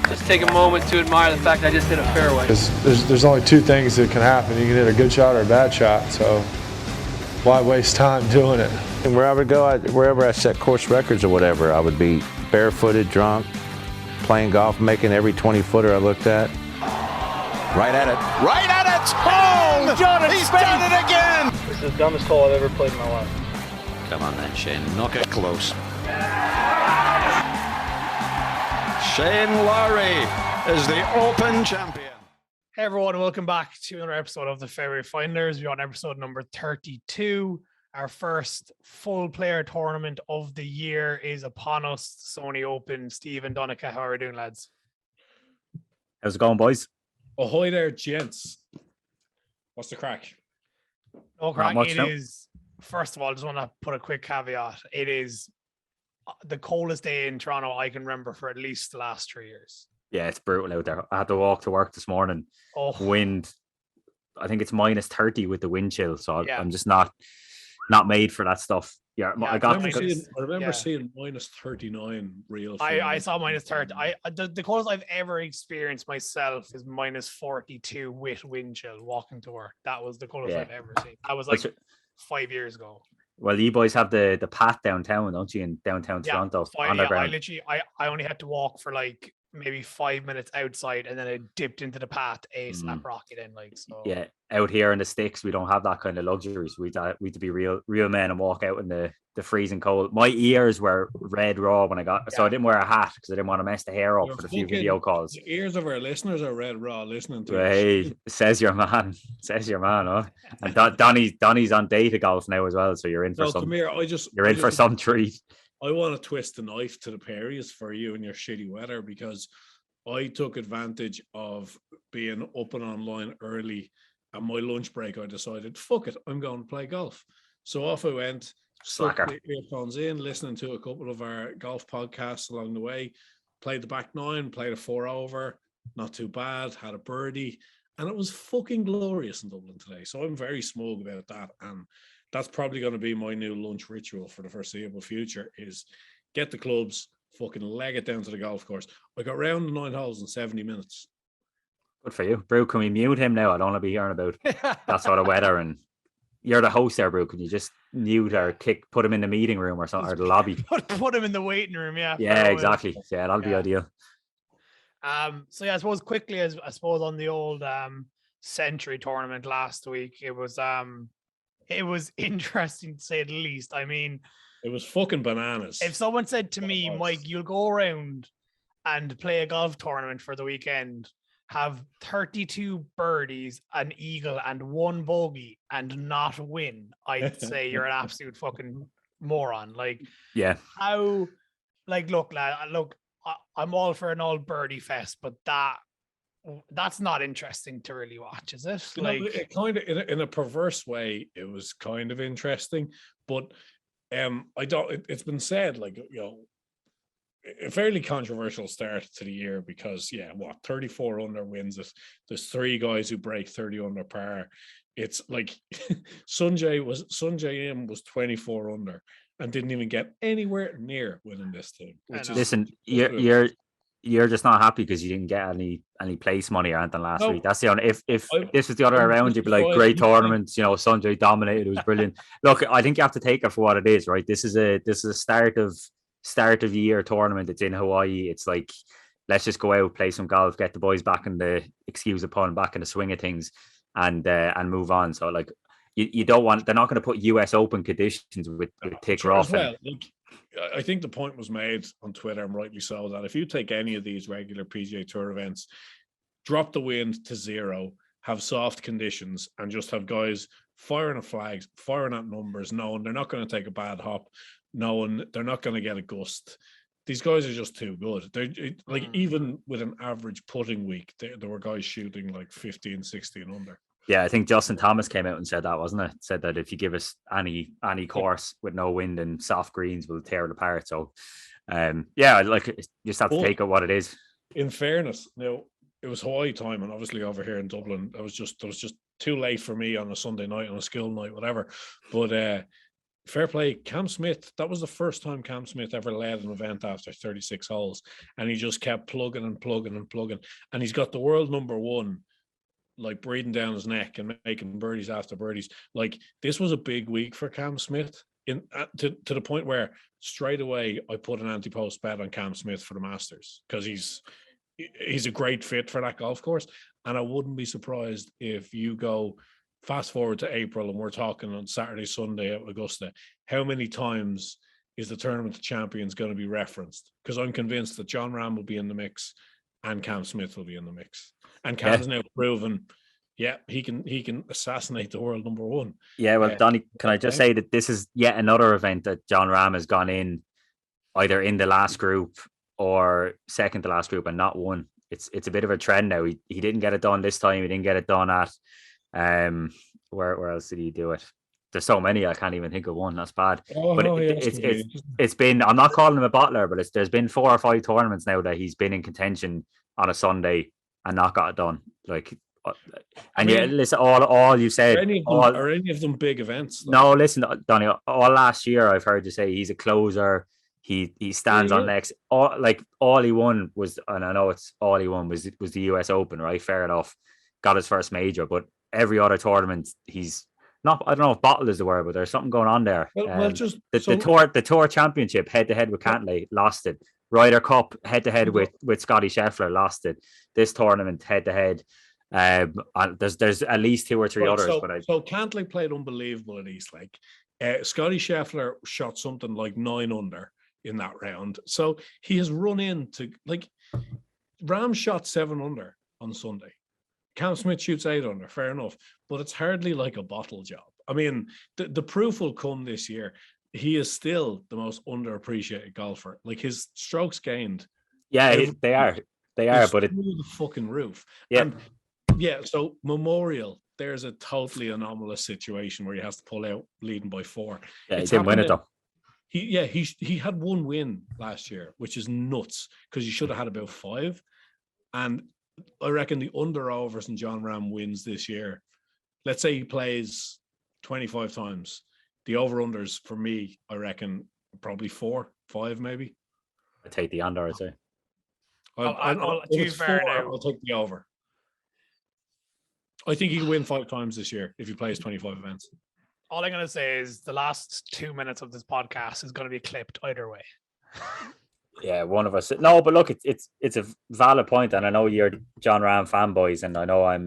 just take a moment to admire the fact I just hit a fairway. There's only two things that can happen. You can hit a good shot or a bad shot, so why waste time doing it? And wherever I set course records or whatever, I would be barefooted, drunk, playing golf, making every 20-footer I looked at. Right at it. Right at it! Oh! He's done it again! This is the dumbest hole I've ever played in my life. Come on then, Shane. Knock it close. Shane Lowry is the Open champion. Hey everyone, welcome back to another episode of the Fairway Finders. We're on episode number 32. Our first full player tournament of the year is upon us. Sony Open. Steve and Donica, how are we doing, lads? How's it going, boys? Ahoy there, gents. What's the crack? No crack. much, It no. is, first of all, I just want to put a quick caveat. It is the coldest day in Toronto I can remember for at least the last 3 years. Yeah, it's brutal out there. I had to walk to work this morning. Oh, Wind, I think it's minus 30 with the wind chill. So Yeah. I'm just not made for that stuff. Yeah, Yeah, I got I remember yeah. seeing minus 39 real. I saw minus 30. The coldest I've ever experienced myself is minus 42 with wind chill walking to work. That was the coldest Yeah. I've ever seen. That was like Which- 5 years ago. Well, you boys have the path downtown, don't you, in downtown Yeah, Toronto? I Underground. literally I only had to walk for like maybe 5 minutes outside, and then I dipped into the path snap rocket in, like, so. Yeah, out here in the sticks, we don't have that kind of luxuries. We had to be real men and walk out in the freezing cold. My ears were red raw when I got, so I didn't wear a hat because I didn't want to mess the hair up You're for the few fucking- video calls. The ears of our listeners are red raw listening to Hey, says your man, huh? And Donnie's on data golf now as well, so you're in for No, some. come here. You're in for some treat. I want to twist the knife to the Perrys for you and your shitty weather, because I took advantage of being up and online early. At my lunch break, I decided, fuck it, I'm going to play golf. So off I went, stuck Slacker. the earphones in, listening to a couple of our golf podcasts along the way, played the back nine, played a 4-over, not too bad, had a birdie, and it was fucking glorious in Dublin today. So I'm very smug about that, and that's probably going to be my new lunch ritual for the foreseeable future, is get the clubs, fucking leg it down to the golf course. I got round the 9 holes in 70 minutes. Good for you, Brew. Can we mute him now? I don't want to be hearing about that sort of weather. And you're the host there, Brew. Can you just mute or put him in the meeting room or something, or the lobby? Put him in the waiting room, yeah. Yeah, for- exactly. Yeah, that'll be Yeah. ideal. So yeah, I suppose quickly, as I suppose on the old Century tournament last week, it was interesting to say the least. I mean, It was fucking bananas. if someone said to me, Mike, you'll go around and play a golf tournament for the weekend, have 32 birdies, an eagle, and one bogey, and not win, I'd say you're an absolute fucking moron. Like, Yeah. how, like, look, lad, I'm all for an all birdie fest, but that's not interesting to really watch, is it? You know, Like, it kind of in a perverse way, it was kind of interesting, but I don't. It's been said, like, you know, a fairly controversial start to the year, because 34 under wins it. There's 3 guys who break 30 under par. It's like Sunjay M was 24 under and didn't even get anywhere near winning this thing. Which is, Listen, you're just not happy because you didn't get any place money or anything last No. week. That's the only. If I- this was the other way around, you'd be like, Well, great you- tournaments. You know, Sanjay dominated. It was brilliant. Look, I think you have to take it for what it is, right? This is a start of the year tournament. It's in Hawaii. It's like, let's just go out, play some golf, get the boys back in the back in the swing of things, and move on. So like, you don't want. They're not going to put US Open conditions with Tick Sure, Rough. as well. Like, I think the point was made on Twitter, and rightly so, that if you take any of these regular PGA Tour events, drop the wind to 0, have soft conditions, and just have guys firing at flags, firing at numbers, knowing they're not going to take a bad hop, knowing they're not going to get a gust. These guys are just too good. They're like, even with an average putting week, there were guys shooting like 15, 16 under. Yeah, I think Justin Thomas came out and said that, wasn't it? Said that if you give us any course with no wind and soft greens, we'll tear it apart. So, like, you just have to take it what it is. In fairness, now it was Hawaii time, and obviously over here in Dublin, it was just too late for me on a Sunday night, on a school night, whatever. But fair play. Cam Smith, that was the first time Cam Smith ever led an event after 36 holes. And he just kept plugging and plugging and plugging. And he's got the world number one, like breathing down his neck and making birdies after birdies. Like, this was a big week for Cam Smith to the point where straight away I put an anti-post bet on Cam Smith for the Masters because he's a great fit for that golf course. And I wouldn't be surprised if you go fast forward to April and we're talking on Saturday, Sunday at Augusta, how many times is the Tournament of Champions going to be referenced? Because I'm convinced that John Ram will be in the mix and Cam Smith will be in the mix. And Cam's now proven, he can assassinate the world number one. Yeah, well, Donny, can I just say that this is yet another event that John Ram has gone in either in the last group or second to last group and not won. It's a bit of a trend now. He didn't get it done this time. He didn't get it done at where else did he do it? There's so many I can't even think of one. That's bad. It's been, I'm not calling him a bottler, but there's been 4 or 5 tournaments now that he's been in contention on a Sunday and not got it done. Like, and listen, all you said, are any of them big events? Though? No, listen, Donny, all last year I've heard you say he's a closer. He stands on next. All he won was, and I know it's all he won was the US Open, right? Fair enough. Got his first major, but every other tournament he's not. I don't know if bottle is the word, but there's something going on there. The tour championship head to head with Cantlay, lost it. Ryder Cup head to head with Scotty Scheffler, lost it. This tournament head to head. There's at least 2 or 3 others. So Cantlay played unbelievable at East Lake. Scotty Scheffler shot something like 9 under in that round. So he has run into, like, Ram shot 7 under on Sunday. Cam Smith shoots 8 under, fair enough, but it's hardly like a bottle job. I mean, the proof will come this year. He is still the most underappreciated golfer. Like, his strokes gained. Yeah, they are, but it's through the fucking roof. Yeah. And so Memorial, there's a totally anomalous situation where he has to pull out leading by 4. Yeah, he didn't win it though. He had 1 win last year, which is nuts because he should have had about 5. And I reckon the under-overs and John Ram wins this year. Let's say he plays 25 times. The over-unders for me, I reckon, probably 4, 5 maybe. I take the under, I'd say. I'll take the over. I think he can win 5 times this year if he plays 25 events. All I'm going to say is the last 2 minutes of this podcast is going to be clipped either way. Yeah, one of us. No, but look, it's a valid point, and I know you're John Ram fanboys, and I know I'm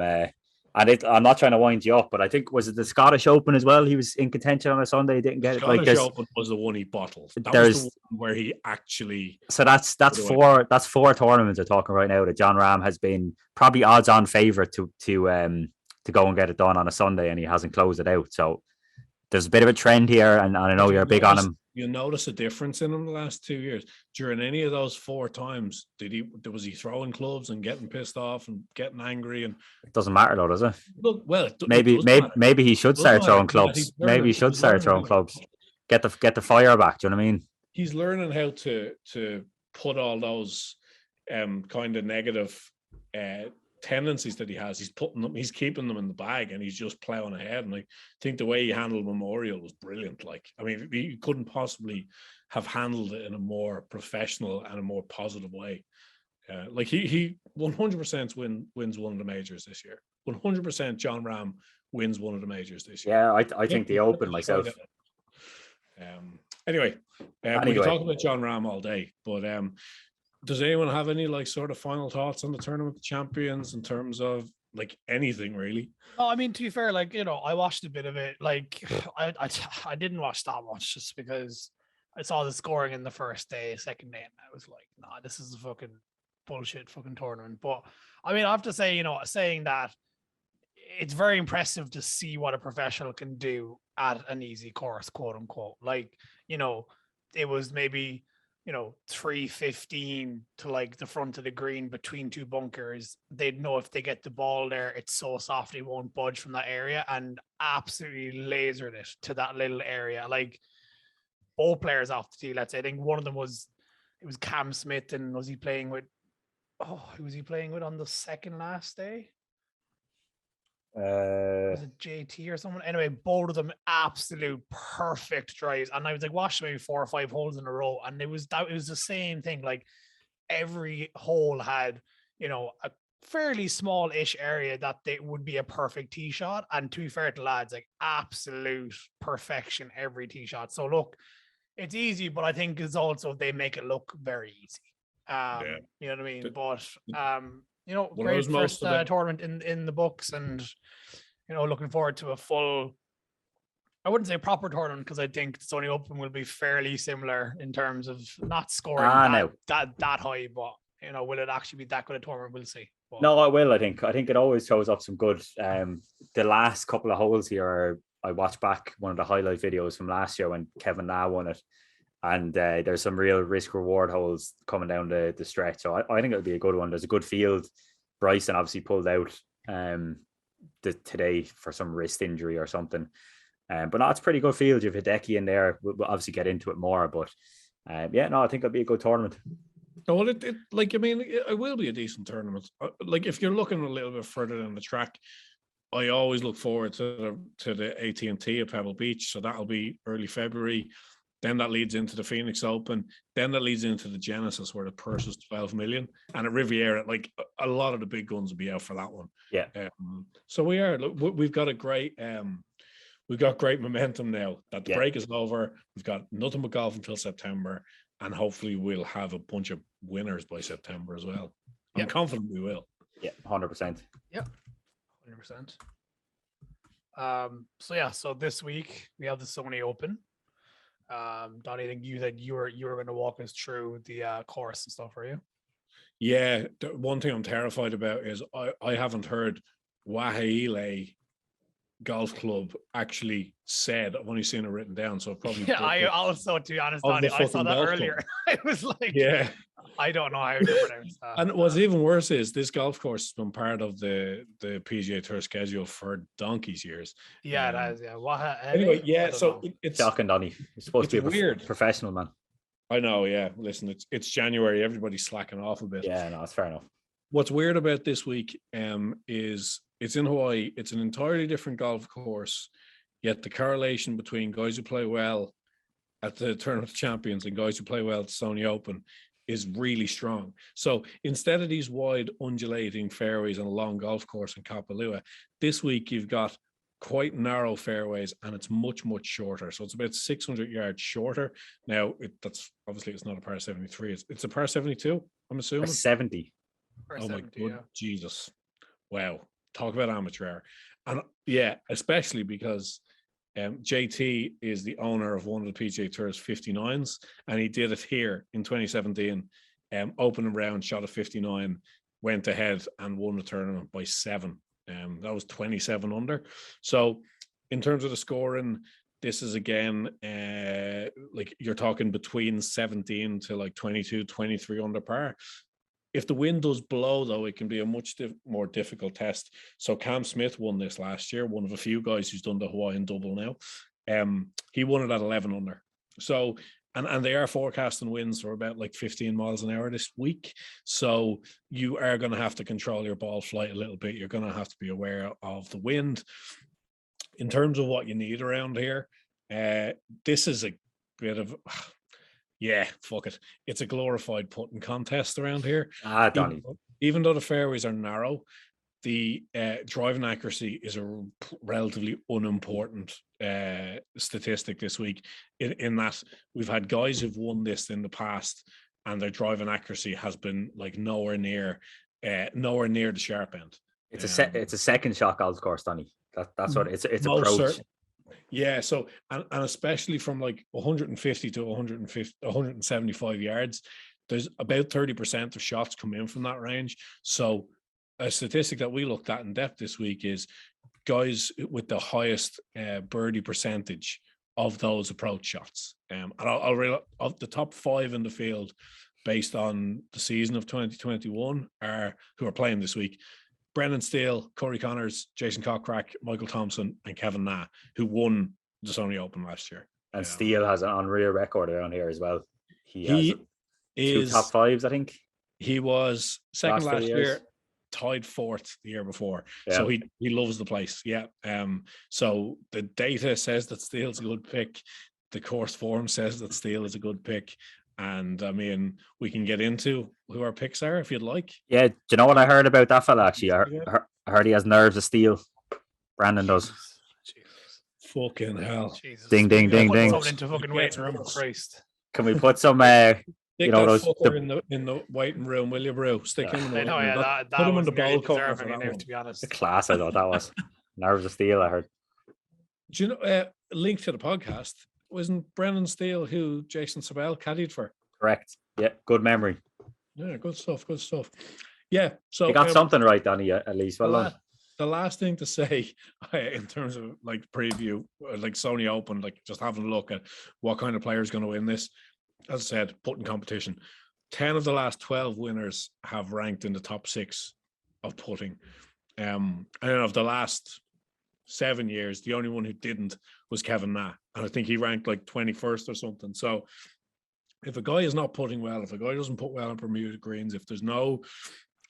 not trying to wind you up, but I think, was it the Scottish Open as well? He was in contention on a Sunday, he didn't get it. Scottish Open was the one he bottled. That was the one where he actually. So that's 4 tournaments we're talking right now that John Ram has been probably odds-on favourite to go and get it done on a Sunday, and he hasn't closed it out. So there's a bit of a trend here, and I know you're big on him. You notice a difference in him the last 2 years. During any of those 4 times, was he throwing clubs and getting pissed off and getting angry? And it doesn't matter though, does it? Look, well, maybe he should start throwing clubs. Maybe he should start throwing clubs. Get the fire back. Do you know what I mean? He's learning how to put all those kind of negative tendencies that he has. He's keeping them in the bag, and he's just plowing ahead. And I think the way he handled Memorial was brilliant. Like, I mean, he couldn't possibly have handled it in a more professional and a more positive way. Like, he 100% wins one of the majors this year. 100% John Ram wins one of the majors this year. Yeah, I think the Open myself. Anyway, we can talk about John Ram all day, but does anyone have any like sort of final thoughts on the Tournament of Champions in terms of like anything really? No, I mean, to be fair, like, you know, I watched a bit of it. Like, I didn't watch that much just because I saw the scoring in the first day, second day, and I was like, nah, this is a fucking bullshit fucking tournament. But I mean, I have to say, you know, saying that, it's very impressive to see what a professional can do at an easy course, quote unquote. Like, you know, it was maybe, you know, 315 to like the front of the green between 2 bunkers. They'd know if they get the ball there, it's so soft it won't budge from that area, and absolutely lasered it to that little area. Like, both players off the tee, let's say. I think one of them was Cam Smith, and who was he playing with on the second last day? Was it JT or someone? Anyway, both of them absolute perfect drives, and I was like watching maybe 4 or 5 holes in a row, and it was the same thing. Like every hole had, a fairly small-ish area that they would be a perfect tee shot. And to be fair to lads, like absolute perfection every tee shot. So look, it's easy, but I think it's also they make it look very easy. You know what I mean? But great first tournament in the books, and looking forward to a full. I wouldn't say proper tournament because I think the Sony Open will be fairly similar in terms of not scoring that high, but will it actually be that good a tournament? We'll see. But, no, I will. I think it always shows up some good. The last couple of holes here, I watched back one of the highlight videos from last year when Kevin Na won it, and there's some real risk reward holes coming down the stretch. So I think it'll be a good one. There's a good field. Bryson obviously pulled out today for some wrist injury or something. But no, it's a pretty good field. You have Hideki in there. We'll obviously get into it more, but I think it'll be a good tournament. No, well, it will be a decent tournament. Like if you're looking a little bit further down the track, I always look forward to the AT&T at Pebble Beach. So that'll be early February. Then that leads into the Phoenix Open. Then that leads into the Genesis, where the purse is 12 million. And at Riviera, like a lot of the big guns will be out for that one. Yeah. So we've got a great. We've got great momentum now that the break is over. We've got nothing but golf until September, and hopefully we'll have a bunch of winners by September as well. I'm confident we will. Yeah, 100%. Yep, 100%. So this week we have the Sony Open. Donnie, I think you said you were going to walk us through the course and stuff, are you? Yeah, the one thing I'm terrified about is I haven't heard Wahaile Golf Club actually said. I've only seen it written down, so probably. I also, to be honest, Donnie, I saw that earlier. I was like, I don't know how to pronounce that. And what's even worse is this golf course has been part of the PGA Tour schedule for donkey's years. Yeah, it has. Yeah. Anyway, so it's shocking, Donnie. You're supposed to be weird. Professional, man. I know. Yeah. Listen, it's January. Everybody's slacking off a bit. Yeah, no, it's fair enough. What's weird about this week is it's in Hawaii. It's an entirely different golf course, yet the correlation between guys who play well at the Tournament of Champions and guys who play well at the Sony Open is really strong. So instead of these wide undulating fairways and a long golf course in Kapalua, this week you've got quite narrow fairways and it's much, much shorter. So it's about 600 yards shorter. Now, that's obviously it's not a par 73. It's a par 72, I'm assuming. 70. Oh my God, Jesus. Wow. Talk about amateur hour. And yeah, especially because JT is the owner of one of the PGA Tour's 59s, and he did it here in 2017. Opening round, shot a 59, went ahead and won the tournament by 7. That was 27 under. So in terms of the scoring, this is again like you're talking between 17 to like 22, 23 under par. If the wind does blow, though, it can be a much more difficult test. So Cam Smith won this last year, one of a few guys who's done the Hawaiian double now. He won it at 11 under. So, and they are forecasting winds for about like 15 miles an hour this week. So you are going to have to control your ball flight a little bit. You're going to have to be aware of the wind. In terms of what you need around here, this is a bit of... Yeah, fuck it. It's a glorified putting contest around here. Donnie. Even though the fairways are narrow, the driving accuracy is a relatively unimportant statistic this week. In that we've had guys who've won this in the past, and their driving accuracy has been like nowhere near the sharp end. It's a second shot golf course, Donnie. That's what it's approach. Certain. Yeah, so and especially from like 150 to 175 yards, there's about 30% of shots come in from that range. So a statistic that we looked at in depth this week is guys with the highest birdie percentage of those approach shots. And I'll read of the top 5 in the field based on the season of 2021 who are playing this week. Brendan Steele, Corey Connors, Jason Cockcrack, Michael Thompson, and Kevin Na, who won the Sony Open last year. And Steele has an unreal record around here as well. He has 2 top 5s, I think. He was second last year. tied fourth the year before. Yeah. So he loves the place. Yeah. So the data says that Steele's a good pick. The course form says that Steele is a good pick. And I mean, we can get into who our picks are if you'd like. Yeah, do you know what I heard about that fella actually? I heard he has nerves of steel. Brandon does. Fucking hell. Jesus. Ding, ding, ding, ding. Someone into fucking waiting room. Christ. Can we put some Stick you know, that those fucker in the waiting room, will you, bro? Stick him in the I know, waiting room. yeah, Put him in the very ball corner for deserving that enough, one. to be honest. the class I thought that was. Nerves of steel, I heard. Do you know, link to the podcast, wasn't Brennan Steele who Jason Sabell caddied for? Correct. Yeah, good memory. Yeah, good stuff, good stuff. Yeah, so You got something right, Donny, at least. Well done. the last thing to say in terms of like preview, like Sony Open, like just having a look at what kind of player is going to win this. As I said, putting competition. 10 of the last 12 winners have ranked in the top 6 of putting. And of the last 7 years, the only one who didn't was Kevin Na. And I think he ranked like 21st or something. So if a guy is not putting well, if a guy doesn't put well on Bermuda greens, if there's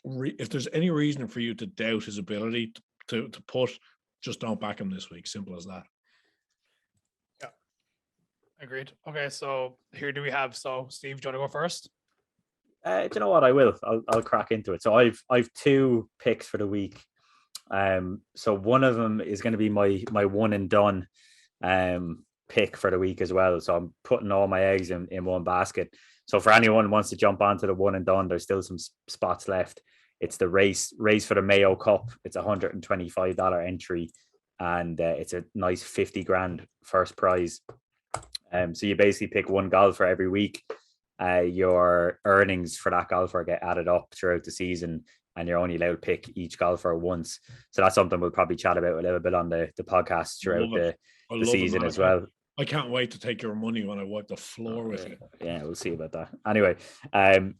if there's any reason for you to doubt his ability to put, just don't back him this week. Simple as that. Yeah. Agreed. Okay, so here do we have, so Steve, do you want to go first? Do you know what? I will. I'll crack into it. So I've 2 picks for the week. So one of them is going to be my one and done pick for the week as well. So I'm putting all my eggs in one basket. So for anyone who wants to jump onto the one and done, there's still some spots left. It's the race for the Mayo Cup. It's $125 entry, and it's a nice 50 grand first prize. So you basically pick one golfer every week. Your earnings for that golfer get added up throughout the season, and you're only allowed to pick each golfer once. So that's something we'll probably chat about a little bit on the podcast throughout the season as well. I can't wait to take your money when I wipe the floor with you. Yeah, we'll see about that. Anyway,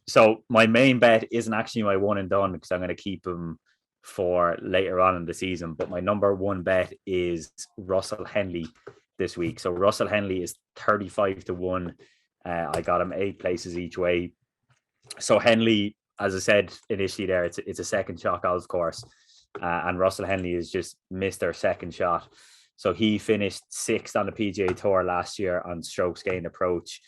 so my main bet isn't actually my one and done because I'm going to keep him for later on in the season. But my number one bet is Russell Henley this week. So Russell Henley is 35-1. I got him 8 places each way. So Henley, as I said initially there, it's a second shot golf course. And Russell Henley has just missed their second shot. So he finished 6th on the PGA Tour last year on strokes gained approach.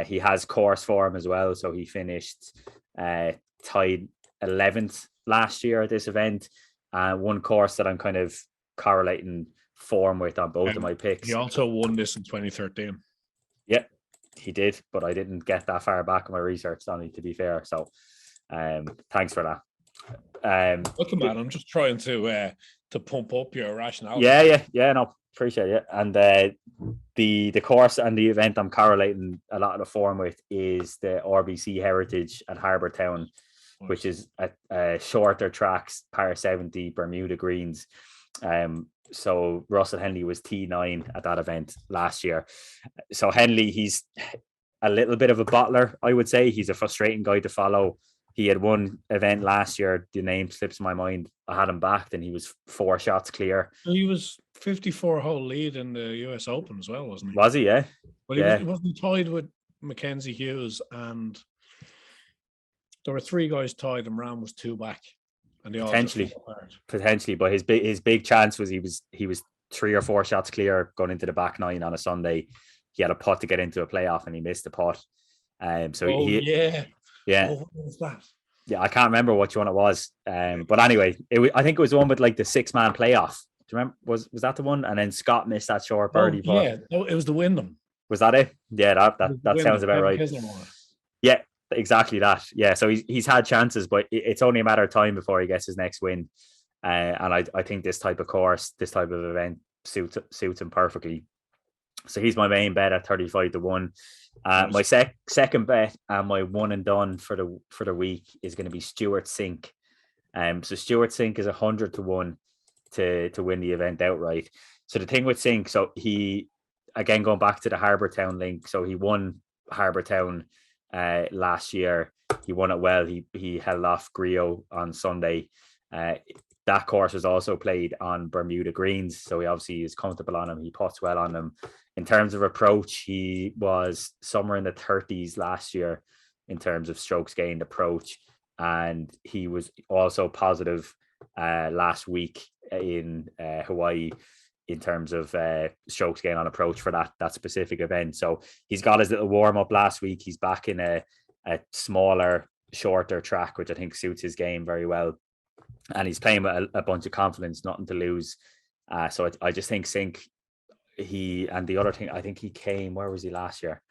He has course form as well. So he finished tied 11th last year at this event. One course that I'm kind of correlating form with on both of my picks. He also won this in 2013. Yeah, he did, but I didn't get that far back in my research, Donny, to be fair. So thanks for that. Look, man, I'm just trying to pump up your rationale. Yeah, no, appreciate it. And the course and the event I'm correlating a lot of the form with is the RBC Heritage at Harbour Town, which is a shorter tracks, par 70 Bermuda greens. So Russell Henley was T9 at that event last year. So Henley, he's a little bit of a bottler, I would say. He's a frustrating guy to follow. He had one event last year. The name slips my mind. I had him backed, and he was 4 shots clear. He was 54-hole lead in the US Open as well, wasn't he? Was he? Yeah. But he wasn't tied with Mackenzie Hughes, and there were 3 guys tied, and Ram was 2 back. And they all potentially, but his big chance was he was 3 or 4 shots clear going into the back 9 on a Sunday. He had a putt to get into a playoff, and he missed the putt. Yeah. Oh, what was that? Yeah, I can't remember which one it was. But anyway, I think it was the one with like the 6-man playoff. Do you remember? Was that the one? And then Scott missed that short birdie putt. Yeah, it was the Wyndham. Was that it? Yeah, that sounds about right. Yeah, exactly that. Yeah, so he's had chances, but it's only a matter of time before he gets his next win. And I think this type of course, this type of event suits him perfectly. So he's my main bet at 35-1. My second bet and my one and done for the week is going to be Stuart Sink. So Stuart Sink is 100-1 to win the event outright. So the thing with Sink, so he, again going back to the Harbour Town link, so he won Harbour Town last year. He won it well. He held off Griot on Sunday. That course was also played on Bermuda greens, so he obviously is comfortable on them. He puts well on them. In terms of approach, he was somewhere in the 30s last year in terms of strokes gained approach, and he was also positive last week in Hawaii in terms of strokes gained on approach for that specific event. So he's got his little warm up last week. He's back in a smaller, shorter track, which I think suits his game very well. And he's playing with a bunch of confidence, nothing to lose. So I just think Sink, and the other thing, I think he came, where was he last year?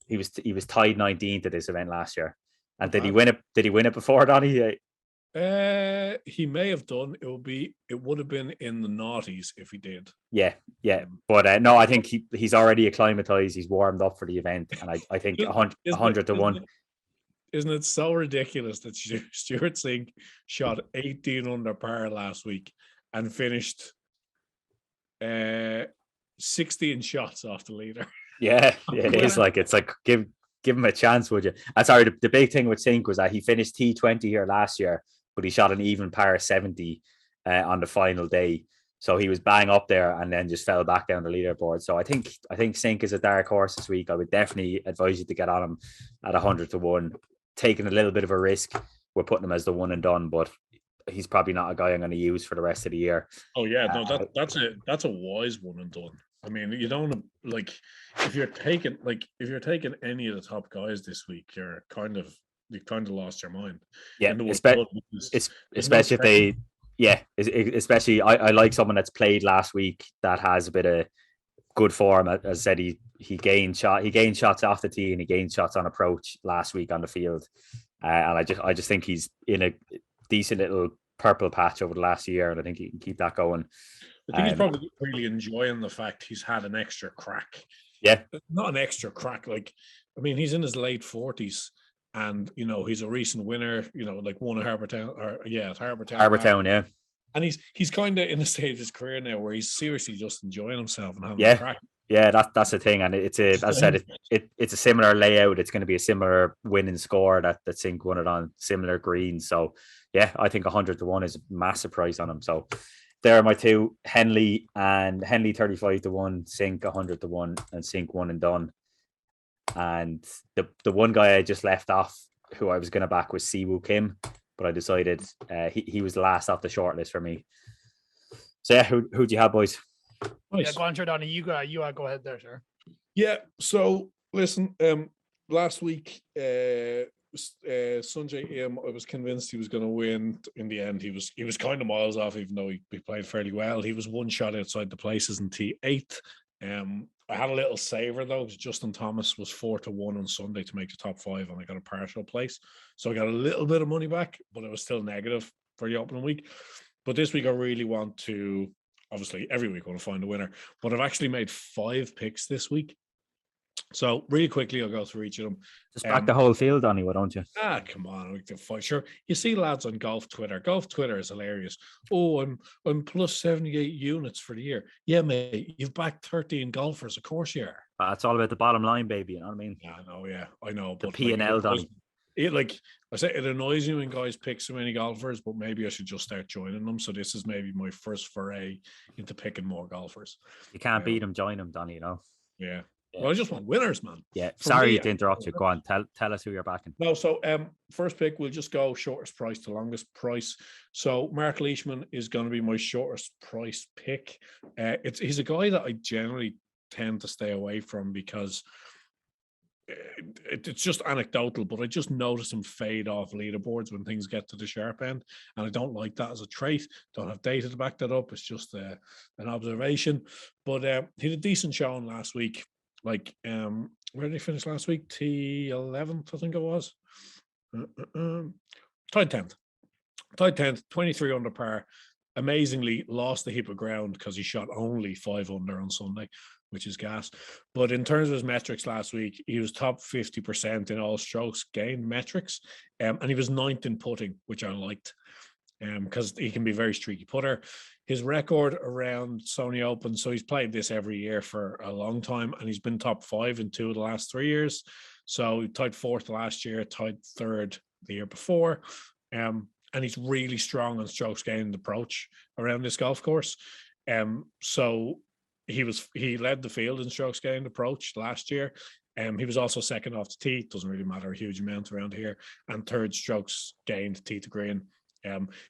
He was tied 19th at this event last year. And did he win it? Did he win it before, Donny? He may have done. It would have been in the noughties if he did. Yeah. But no, I think he's already acclimatized. He's warmed up for the event, and I think 100 to 1. Isn't it so ridiculous that Stuart Sink shot 18 under par last week and finished 16 shots off the leader? Yeah, it is like, it's like give him a chance, would you? Sorry, the big thing with Sink was that he finished T20 here last year, but he shot an even par 70 on the final day. So he was bang up there and then just fell back down the leaderboard. So I think Sink is a dark horse this week. I would definitely advise you to get on him at 100 to 1. Taking a little bit of a risk. We're putting him as the one and done, but he's probably not a guy I'm going to use for the rest of the year. Oh yeah, no, that's a wise one and done. I mean, you don't like if you're taking any of the top guys this week, you've kind of lost your mind. Yeah, especially if they, especially I like someone that's played last week that has a bit of good form. As I said, he gained shots off the tee and he gained shots on approach last week on the field, and I just think he's in a decent little purple patch over the last year, and I think he can keep that going. I think he's probably really enjoying the fact he's had an extra crack. Yeah, not an extra crack. Like, I mean, he's in his late 40s, and he's a recent winner. Like won at Harbour Town, at Harbour Town. Yeah. And he's kind of in a stage of his career now where he's seriously just enjoying himself and having a crack. Yeah, that's the thing, and as I said, it's a similar layout. It's going to be a similar winning score that Sink won it on, similar greens. So yeah, I think 100 to 1 is a massive price on him. So there are my two: Henley 35 to 1, Sink 100 to 1, and Sink one and done. And the one guy I just left off, who I was going to back, was Siwoo Kim, but I decided he was the last off the short list for me. So yeah, who do you have, boys? Nice. Yeah, go on, Donny. You go ahead there, sir. Yeah. So listen, last week, Sunjay Im, I was convinced he was going to win. In the end, he was kind of miles off, even though he played fairly well. He was one shot outside the places in T8. I had a little saver though, because Justin Thomas was 4 to 1 on Sunday to make the top 5, and I got a partial place, so I got a little bit of money back, but it was still negative for the opening week. But this week, I really want to. Obviously, every week I want to find a winner, but I've actually made 5 picks this week. So really quickly, I'll go through each of them. Just back the whole field, Donny, why don't you? Come on, we can fight. Sure, you see lads on golf Twitter. Golf Twitter is hilarious. Oh, I'm plus 78 units for the year. Yeah, mate, you've backed 13 golfers. Of course you are. It's all about the bottom line, baby. You know what I mean? Yeah, I know. The P&L, Donny. I say, it annoys me when guys pick so many golfers, but maybe I should just start joining them. So this is maybe my first foray into picking more golfers. You can't beat them, join them, Donny. Yeah. Well, I just want winners, man. Yeah. Sorry to interrupt you. Go on. Tell us who you're backing. No, so first pick, we'll just go shortest price to longest price. So Mark Leishman is going to be my shortest price pick. He's a guy that I generally tend to stay away from because it's just anecdotal, but I just notice him fade off leaderboards when things get to the sharp end, and I don't like that as a trait. Don't have data to back that up. It's just an observation. But he had a decent showing last week. Like, where did he finish last week? T11th, I think it was. Tied 10th, 23 under par. Amazingly lost a heap of ground because he shot only 5 under on Sunday, which is gas. But in terms of his metrics last week, he was top 50% in all strokes gained metrics. And he was 9th in putting, which I liked because he can be a very streaky putter. His record around Sony Open, so he's played this every year for a long time, and he's been top 5 in 2 of the last 3 years. So he tied 4th last year, tied 3rd the year before. And he's really strong on strokes gained approach around this golf course. So he led the field in strokes gained approach last year. He was also second off the tee. Doesn't really matter a huge amount around here. And third strokes gained tee to green.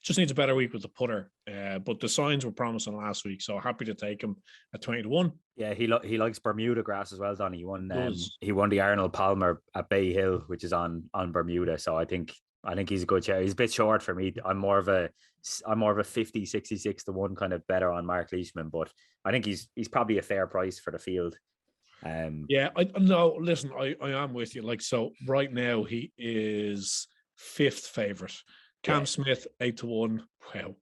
Just needs a better week with the putter. But the signs were promising last week, so happy to take him at 20-1. Yeah, he likes Bermuda grass as well, Donny. He won the Arnold Palmer at Bay Hill, which is on Bermuda. So I think he's a good share. He's a bit short for me. I'm more of a 50, 66 to 1 kind of better on Mark Leishman, but I think he's probably a fair price for the field. Yeah, I am with you. Like, so right now he is 5th favorite. Cam Smith 8-1. Wow.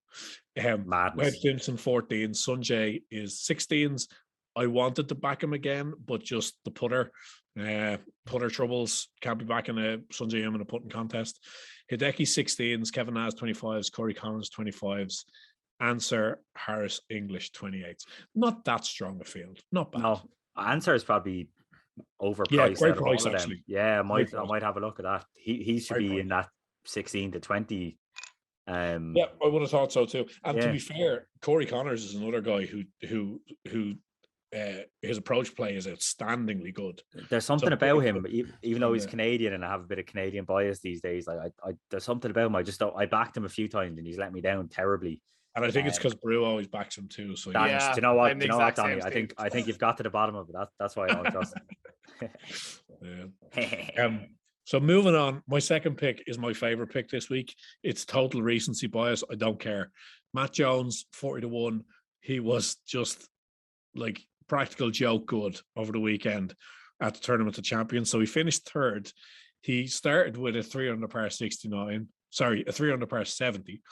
Webb Simpson 14. Sunjay is 16s. I wanted to back him again, but just the putter troubles. Can't be back in a Sunjay in a putting contest. Hideki 16s. Kevin Nas 25s. Corey Collins 25s. Answer Harris English 28s. Not that strong a field. Not bad. No, Answer is probably overpriced. Yeah, great out of price all of them. actually. Yeah, I might have a look at that. He should Great be price. in that 16 to 20. Yeah, I would have thought so too. And to Yeah. be fair, Corey Connors is another guy who his approach play is outstandingly good. There's something So about pretty him, even though he's Yeah. Canadian and I have a bit of Canadian bias these days. Like I there's something about him. I backed him a few times and he's let me down terribly. And I think it's because Brew always backs him too. So That- Yeah, do you know what? I'm the Do you know what, exact Donny? same, I think you've got to the bottom of it. That's why I don't trust yeah. him. So moving on, my second pick is my favorite pick this week. It's total recency bias. I don't care. Matt Jones 40-1. He was just like practical joke good over the weekend at the Tournament of Champions. So he finished third. He started with a 3 under par 69. Sorry, a 3 under par 70,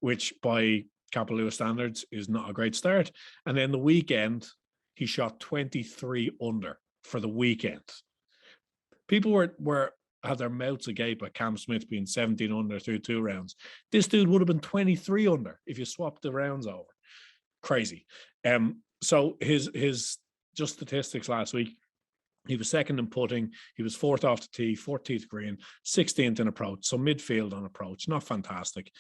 which by Kapalua standards is not a great start. And then the weekend, he shot 23 under for the weekend. People were had their mouths agape at Cam Smith being 17 under through 2 rounds. This dude would have been 23 under if you swapped the rounds over. Crazy. So his just statistics last week, he was second in putting, he was 4th off the tee, 14th green, 16th in approach, so midfield on approach, not fantastic.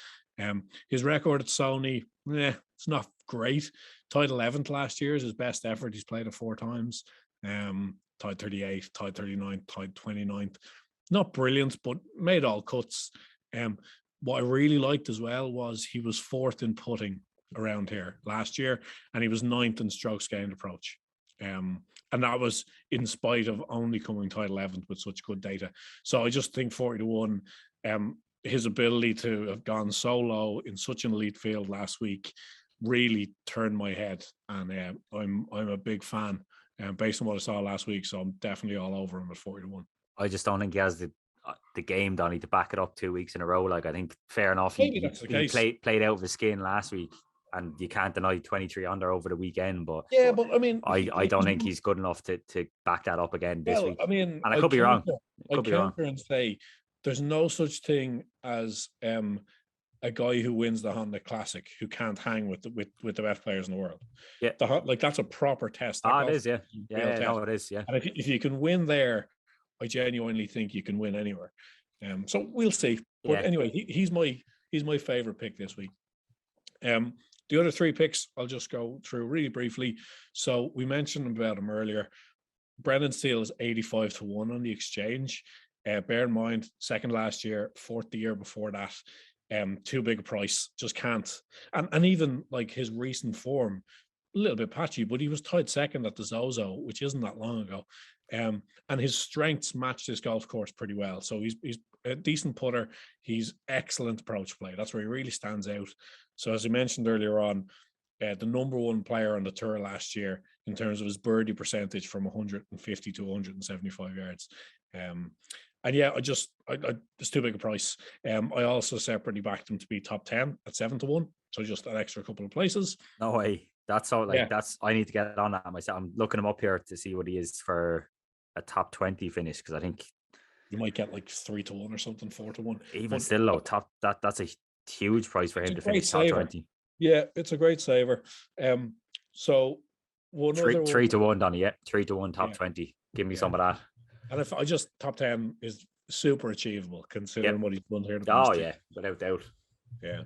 His record at Sony, it's not great. Tied 11th last year is his best effort. He's played it 4 times. Tied 38th, tied 39th, tied 29th. Not brilliant, but made all cuts. What I really liked as well was he was 4th in putting around here last year, and he was 9th in strokes gained approach. And that was in spite of only coming tied 11th with such good data. So I just think 40-1, his ability to have gone so low in such an elite field last week really turned my head, and I'm a big fan based on what I saw last week. So I'm definitely all over him at 40-1. I just don't think he has the game, Donny, to back it up 2 weeks in a row. Like, I think fair enough. Maybe that's the case. Played out of his skin last week, and you can't deny 23 under over the weekend. But yeah, but I mean, I don't think he's good enough to back that up again this week. I mean, and I could be wrong. I counter and say there's no such thing as a guy who wins the Honda Classic who can't hang with the best players in the world. Yeah, like that's a proper test. It is. Yeah, no, it is. Yeah, and if you can win there, I genuinely think you can win anywhere. So we'll see. But anyway, he's my favorite pick this week. The other 3 picks, I'll just go through really briefly. So we mentioned about him earlier. Brendan Steele is 85-1 on the exchange. Bear in mind, 2nd last year, 4th the year before that. Too big a price, just can't. And even like his recent form, a little bit patchy, but he was tied 2nd at the Zozo, which isn't that long ago. And his strengths match this golf course pretty well. So he's a decent putter. He's excellent approach play. That's where he really stands out. So as I mentioned earlier on, the number 1 player on the tour last year in terms of his birdie percentage from 150 to 175 yards. And yeah, I it's too big a price. I also separately backed him to be top 10 at 7-1. So just an extra couple of places. No way. That's all. I need to get on that myself. I'm looking him up here to see what he is for a top 20 finish, because I think you might get like 3-1 or something, 4-1. Even still, though, that's a huge price for him to finish top 20. Yeah, it's a great saver. So 3-1, Donny. Yeah, 3-1 top 20. Give me some of that. And if I just top 10 is super achievable considering what he's done here. Oh yeah, without doubt. Yeah.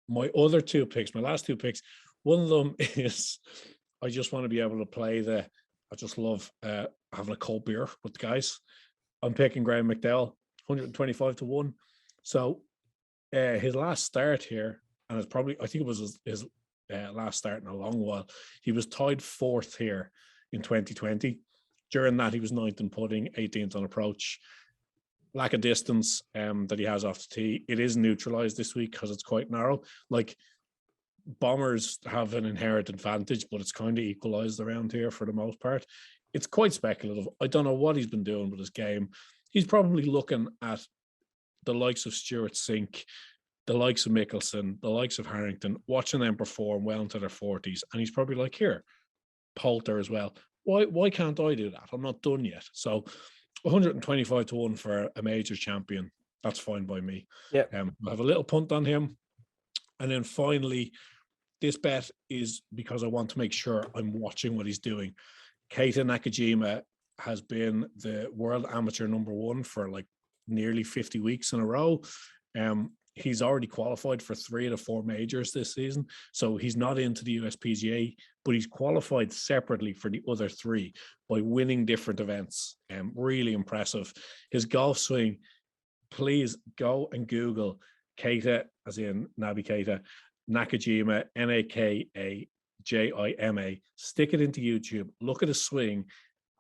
My other 2 picks, my last 2 picks, one of them is I just want to be able to play I just love having a cold beer with the guys. I'm picking Graham McDowell, 125 to 1. So his last start here, and it's probably, I think it was his last start in a long while, he was tied 4th here in 2020. During that, he was 9th in putting, 18th on approach. Lack of distance that he has off the tee. It is neutralized this week because it's quite narrow. Like, bombers have an inherent advantage, but it's kind of equalized around here for the most part. It's quite speculative. I don't know what he's been doing with his game. He's probably looking at the likes of Stuart Sink, the likes of Mickelson, the likes of Harrington, watching them perform well into their 40s. And he's probably like, here, Poulter as well. Why can't I do that? I'm not done yet. So 125 to 1 for a major champion. That's fine by me. Yeah. I have a little punt on him. And then finally, this bet is because I want to make sure I'm watching what he's doing. Keita Nakajima has been the world amateur #1 for like nearly 50 weeks in a row. He's already qualified for 3 of the 4 majors this season. So he's not into the USPGA, but he's qualified separately for the other 3 by winning different events. Really impressive. His golf swing, please go and Google Keita, as in Naby Keita, Nakajima, Nakajima. Stick it into YouTube, look at his swing,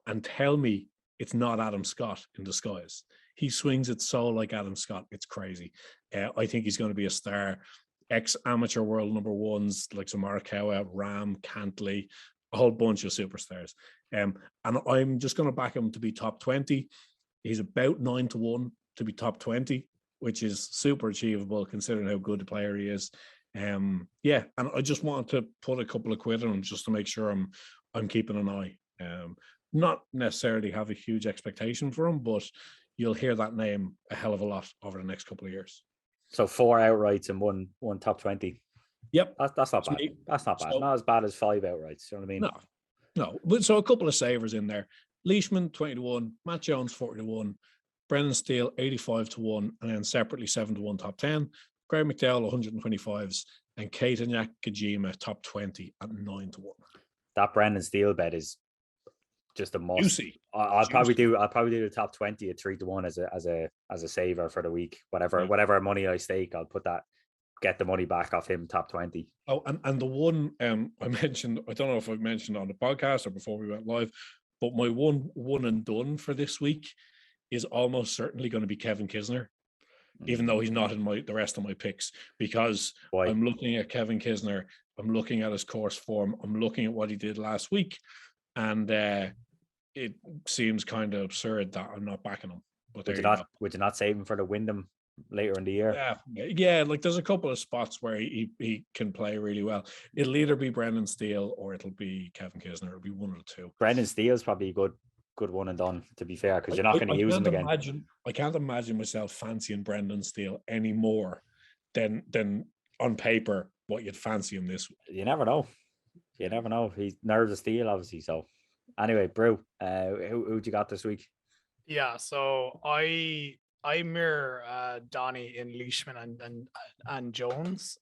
and tell me it's not Adam Scott in disguise. He swings it so like Adam Scott. It's crazy. I think he's going to be a star. Ex-amateur world #1s like Morikawa, Ram, Cantley, a whole bunch of superstars. And I'm just going to back him to be top 20. He's about 9 to 1 to be top 20, which is super achievable considering how good a player he is. And I just wanted to put a couple of quid on him just to make sure I'm keeping an eye. Not necessarily have a huge expectation for him, but you'll hear that name a hell of a lot over the next couple of years. So 4 outrights and one top 20. Yep. That's not bad. That's not bad. So, not as bad as 5 outrights. You know what I mean? No. But so a couple of savers in there. Leishman 20 to 1, Matt Jones 40 to 1, Brendan Steele 85 to 1, and then separately 7 to 1 top 10. Graham McDowell 125s, and Keita Nakajima top 20 at 9 to 1. That Brendan Steele bet is just a must. Juicy. I'll probably do the top 20 at 3 to 1 as a saver for the week. Whatever money I stake, I'll put that, get the money back off him top 20. Oh, and the one I mentioned, I don't know if I mentioned on the podcast or before we went live, but my one and done for this week is almost certainly going to be Kevin Kisner, even though he's not in the rest of my picks, because I'm looking at Kevin Kisner, I'm looking at his course form, I'm looking at what he did last week, and it seems kind of absurd that I'm not backing him. But would you not save him for the Wyndham later in the year? Yeah. Like there's a couple of spots where he can play really well. It'll either be Brendan Steele or it'll be Kevin Kisner. It'll be one of the two. Brendan Steele's probably a good one and done, to be fair, because you're not going to use him again. I can't imagine myself fancying Brendan Steele any more than on paper what you'd fancy him this week. You never know. He's nerves of steel, obviously. So anyway, Brew, who'd you got this week? Yeah, so I mirror Donnie in Leishman and Jones.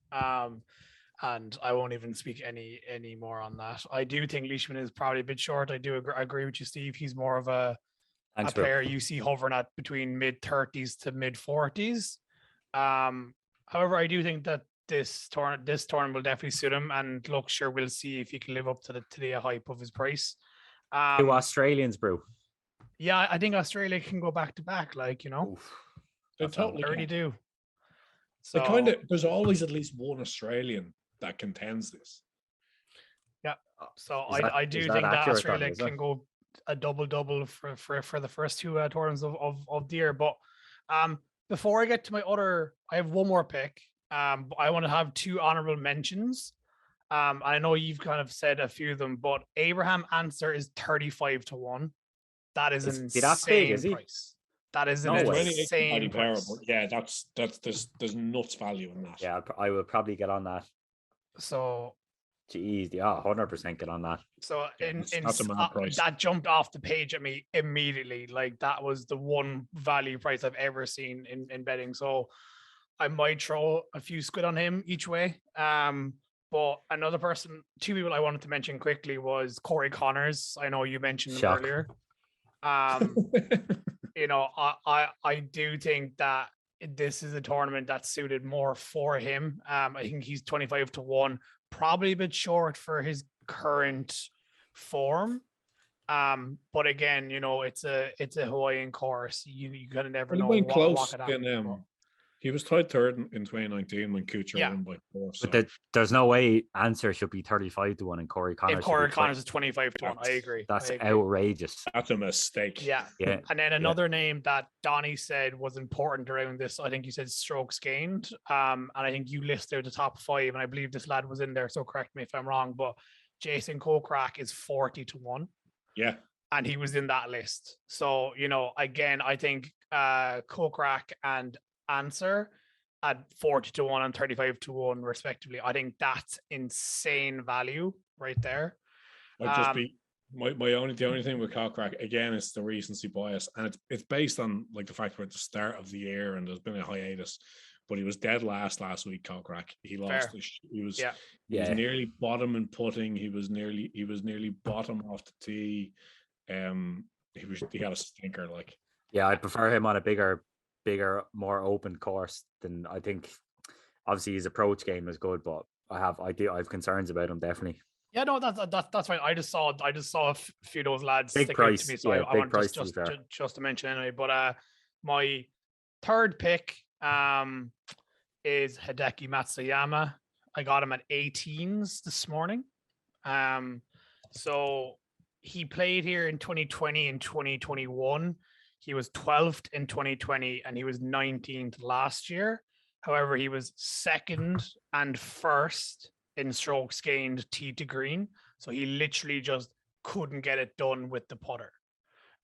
And I won't even speak any more on that. I do think Leishman is probably a bit short. I do agree with you, Steve. He's more of a player you see hovering at between mid-30s to mid-40s. However, I do think that this tournament will definitely suit him. And look, sure, we'll see if he can live up to the hype of his price. 2 Australians, Brew. Yeah, I think Australia can go back to back. Like, they totally already do. So there's always at least one Australian that contends this. Yeah. So I do think that Australia can go a double for the first 2 tournaments of the year. But before I get to my I have one more pick. But I want to have 2 honorable mentions. I know you've kind of said a few of them, but Abraham Answer is 35 to 1. That is an insane price. That is an insane price. Yeah, there's nuts value in that. Yeah, I will probably get on that. So, geez, yeah, 100% get on that. So that's a mad price. That jumped off the page at me immediately. Like that was the one value price I've ever seen in betting. So I might throw a few squid on him each way. But another person, two people I wanted to mention quickly was Corey Connors. I know you mentioned him Shock. earlier. You know, I do think that this is a tournament that's suited more for him. I think he's 25-1, probably a bit short for his current form. But again, you know, it's a Hawaiian course. You kind of never He know went what close could happen. in. He was tied third in 2019 when Kuchar Yeah. won by 4. So. But there's no way Answer should be 35-1 and Corey Connors. If Corey Connors is 25-1, I agree. That's I agree. outrageous. That's a mistake. Yeah. Yeah. And then another name that Donnie said was important around this, I think you said strokes gained. And I think you listed the top 5, and I believe this lad was in there, so correct me if I'm wrong, but Jason Kokrak is 40-1. Yeah. And he was in that list. So, you know, again, I think Kokrak and Answer at 40-1 and 35-1 respectively. I think that's insane value right there. I'd just be the only thing with Kokrak again is the recency bias, and it's based on like the fact we're at the start of the year and there's been a hiatus. But he was dead last week, Kokrak. He lost. He was nearly bottom in putting. He was nearly bottom off the tee. He had a stinker. Like, yeah, I'd prefer him on a bigger, more open course than I think. Obviously, his approach game is good, but I have concerns about him definitely. Yeah, no, that's fine. I just saw a few of those lads big stick price, out to me, so I want just to mention anyway. But my third pick is Hideki Matsuyama. I got him at 18s this morning. So he played here in 2020 and 2021. He was 12th in 2020 and he was 19th last year. However, he was second and first in strokes gained tee to green. So he literally just couldn't get it done with the putter.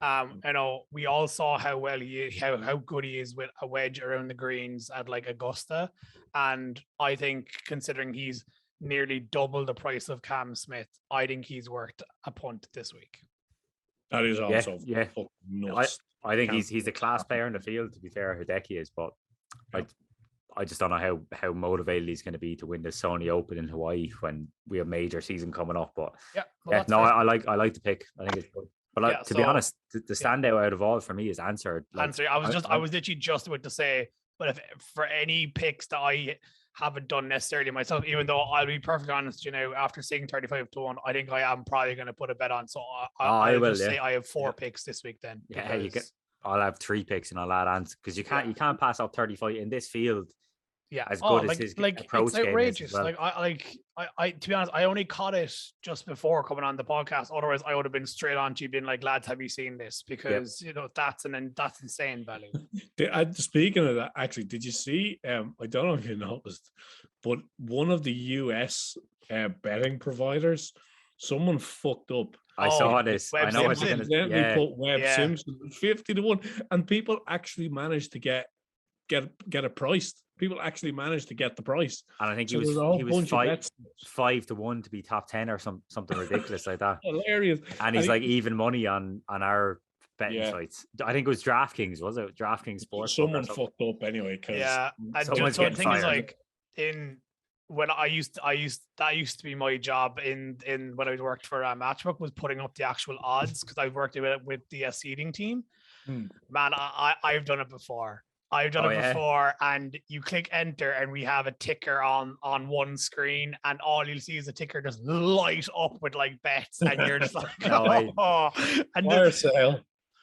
You know, we all saw how well how good he is with a wedge around the greens at like Augusta. And I think considering he's nearly double the price of Cam Smith, I think he's worth a punt this week. That is also nuts. I think he's a class player in the field, to be fair, Hideki is, but I just don't know how motivated he's going to be to win the Sony Open in Hawaii when we have major season coming up. But I like the pick. I think it's good. But to be honest, the standout out of all for me is Answer. Answer. I was literally just about to say, but if for any picks that I haven't done necessarily myself, even though I'll be perfectly honest, you know, after seeing 35-1, I think I am probably going to put a bet on. So I will say I have 4 picks this week then. Yeah, you can. I'll have 3 picks and I'll add Answer because you can't pass up 35 in this field. Yeah, as good as his approach it's outrageous. Game is as well. I to be honest, I only caught it just before coming on the podcast. Otherwise, I would have been straight on to you being like, lads, have you seen this? Because you know that's insane value. Speaking of that, actually, did you see? I don't know if you noticed, but one of the US betting providers, someone fucked up. I saw this. Webb I know what Simpson. you're gonna. Put Webb Simpson 50-1, and people actually managed to get it priced. People actually managed to get the price, and I think he was 5-1 to be top 10 or something ridiculous like that. Hilarious, and he's like even money on our betting sites. I think it was DraftKings, was it? DraftKings Sports. Someone fucked up anyway. And someone's the getting thing fired. is, like when that used to be my job in when I worked for Matchbook, was putting up the actual odds because I worked with the seeding team. Man, I've done it before. I've done it before, and you click enter, and we have a ticker on one screen, and all you'll see is the ticker just light up with like bets, and you're just like, and fire sale.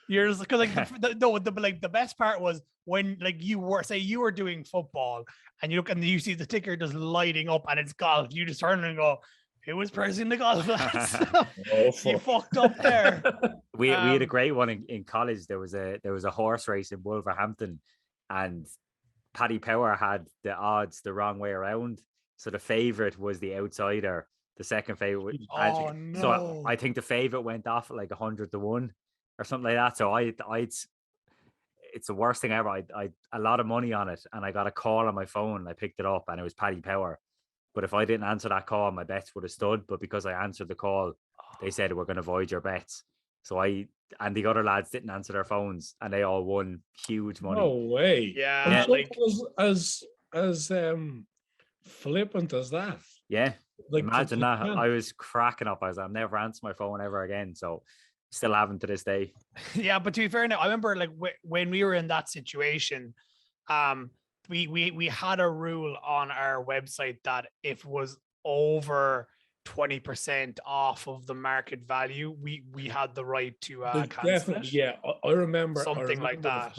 You're just because like the best part was when like you were doing football, and you look and you see the ticker just lighting up, and it's golf. You just turn and go, who was pressing the golf? You fucked up there. We had a great one in college. There was a horse race in Wolverhampton. And Paddy Power had the odds the wrong way around. So the favorite was the outsider. The second favorite. So I think the favorite went off at like 100-1 or something like that. So it's the worst thing ever. I a lot of money on it, and I got a call on my phone. I picked it up, and it was Paddy Power. But if I didn't answer that call, my bets would have stood. But because I answered the call, they said we're going to void your bets. So and the other lads didn't answer their phones, and they all won huge money. No way. Yeah, like as flippant as that. Yeah. Like, Imagine that. man. I was cracking up. I'll never answer my phone ever again. So still haven't to this day. Yeah, but to be fair, now I remember like when we were in that situation, we had a rule on our website that if it was over 20% off of the market value, we had the right to There's cancel definitely, it. yeah. I remember Something like that.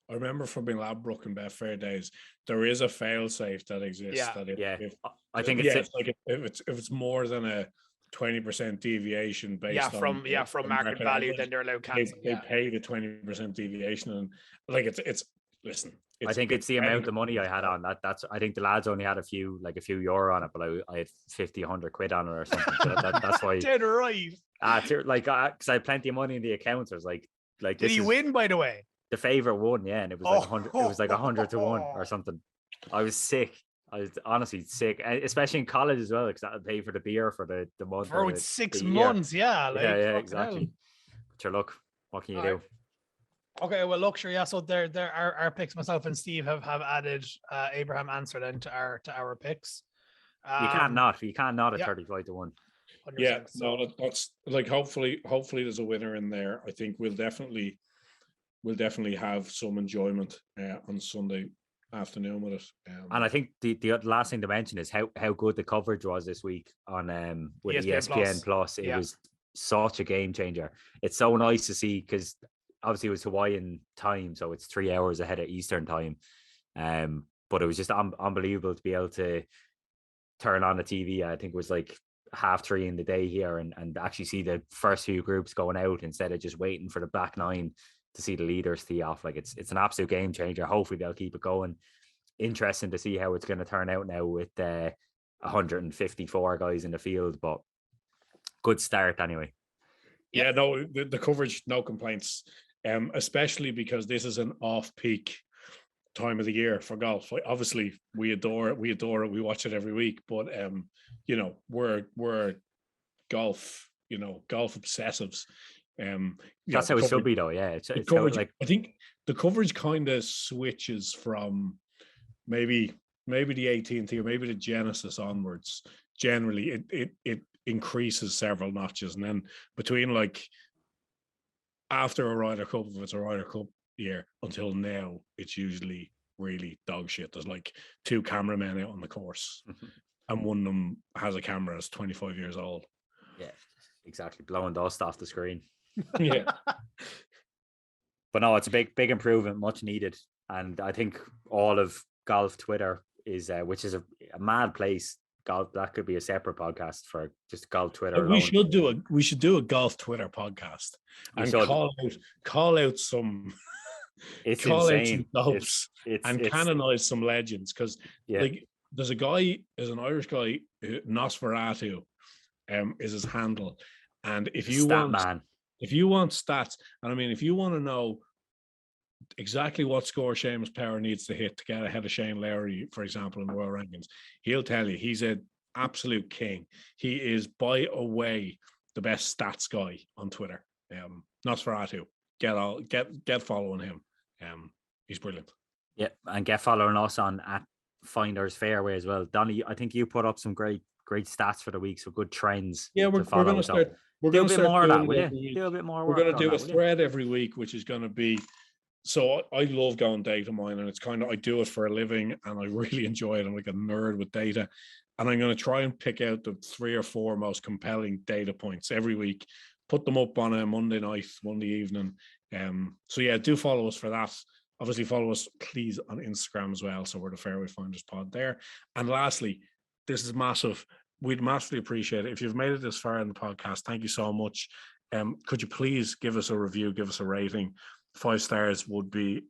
I remember from being Ladbroke and Betfair days, there is a fail safe that exists. Yeah. That if I think it's like if it's more than a 20% deviation based on from market value, then they're allowed cancel. they pay the 20% deviation, and like it's listen. I think it's the amount of money I had on that. That's I think the lads only had a few euro on it, but I had 50, 100 quid on it or something. So that's why. Dead right. Because I had plenty of money in the accounts. I was like did he win, by the way? The favorite won, yeah, and it was like 100. It was like 100 to 1 or something. I was sick. I was honestly sick, especially in college as well, because that would pay for the beer for the month. For 6 months, yeah. Like, yeah, exactly. But sure, look, what can you do? Okay, well, look, sure, yeah. So there, our picks. Myself and Steve have added Abraham Answer then to our picks. You can't not at 35 to 1. Yeah, no, that's like hopefully there's a winner in there. I think we'll definitely have some enjoyment on Sunday afternoon with it. And I think the last thing to mention is how good the coverage was this week on with ESPN Plus. It was such a game changer. It's so nice to see, because obviously it was Hawaiian time, so it's 3 hours ahead of Eastern time. But it was just unbelievable to be able to turn on the TV. I think it was like 3:30 in the day here, and actually see the first few groups going out instead of just waiting for the back nine to see the leaders tee off. Like it's an absolute game changer. Hopefully they'll keep it going. Interesting to see how it's going to turn out now with 154 guys in the field, but good start anyway. Yeah, no, the coverage, no complaints. Especially because this is an off-peak time of the year for golf. Obviously, we adore it. We watch it every week, but we're golf obsessives. That's how it should be, though. Yeah, it's coverage, like I think the coverage kind of switches from maybe the 18th year, maybe the Genesis onwards. Generally, it increases several notches, and then between like after a Ryder Cup, if it's a Ryder Cup year, until now, it's usually really dog shit. There's like 2 cameramen out on the course, and one of them has a camera that's 25 years old. Yeah, exactly, blowing dust off the screen. Yeah. But no, it's a big improvement, much needed. And I think all of golf Twitter is which is a mad place. Golf, that could be a separate podcast for just golf Twitter. We should do a golf Twitter podcast and call out some it's call insane. out some dopes and canonize some legends, because like there's an Irish guy, Nosferatu is his handle, and if you want stats, and I mean, if you want to know exactly what score Seamus Power needs to hit to get ahead of Shane Lowry, for example, in the world rankings, he'll tell you. He's an absolute king. He is by a way the best stats guy on Twitter. Nosferatu, get following him. He's brilliant. Yeah, and get following us on @Finders Fairway as well. Donny, I think you put up some great stats for the week, so good trends. Yeah, we're going to start. We're going to do a bit more of that, will you? Do a bit more. We're going to do a thread every week, which is going to be. So I love going data mine, and it's kind of, I do it for a living, and I really enjoy it. I'm like a nerd with data, and I'm going to try and pick out the 3 or 4 most compelling data points every week, put them up on a Monday night, Monday evening. So yeah, do follow us for that. Obviously, follow us please on Instagram as well. So we're the Fairway Finders Pod there. And lastly, this is massive. We'd massively appreciate it if you've made it this far in the podcast. Thank you so much. Could you please give us a review, give us a rating? 5 stars would be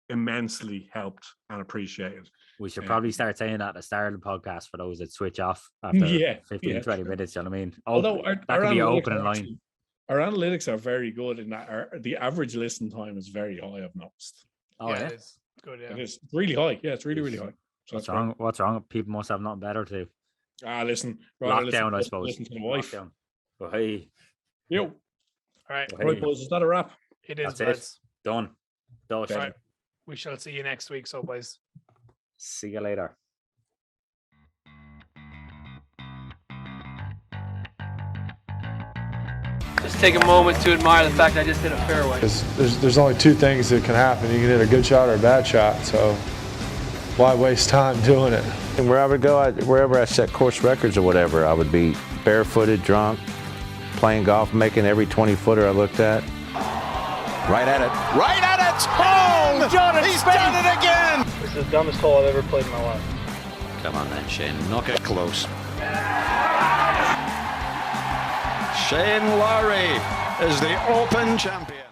immensely helped and appreciated. We should probably start saying that at the start of the podcast for those that switch off after 15, 20 minutes. You know what I mean? Although that could be an opening line. Our analytics are very good in that the average listen time is very high, I've noticed. Oh, yeah. It is good. Yeah, it is really high. Yeah, it's really, really high. So what's wrong? People must have nothing better to do. Listen. Lockdown, I suppose. Listen to the wife. Lockdown. But hey. All right. Right, boys. Is that a wrap? It is. That's it. Done. Right. We shall see you next week. So, boys. See you later. Just take a moment to admire the fact I just hit a fairway. There's only two things that can happen. You can hit a good shot or a bad shot, so why waste time doing it? And where I would go, wherever I set course records or whatever, I would be barefooted, drunk, playing golf, making every 20-footer I looked at. Right at it. Right at it. Oh, he's done it again. This is the dumbest hole I've ever played in my life. Come on then, Shane. Knock it close. Shane Lowry is the Open champion.